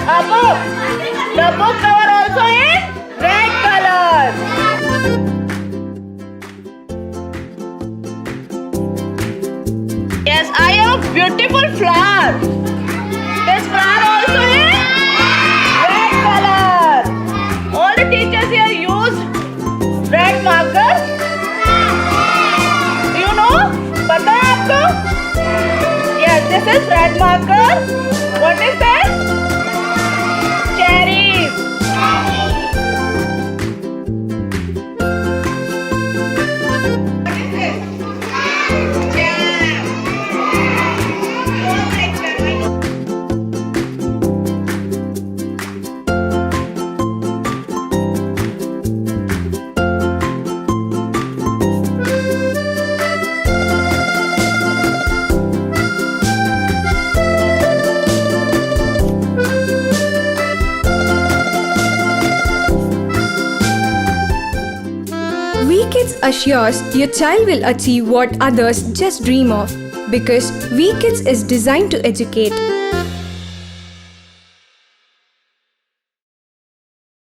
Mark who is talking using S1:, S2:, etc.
S1: A book. The book cover also in red color. Yes, I have a beautiful flower. This flower also in red color. All the teachers here used red markers. Do you know? पता है आपको? Yes, this is red marker. What is that? Cherries.
S2: 𝐑𝐞𝐝 assures your child will achieve what others just dream of, because 𝐑𝐞𝐝 is designed to educate.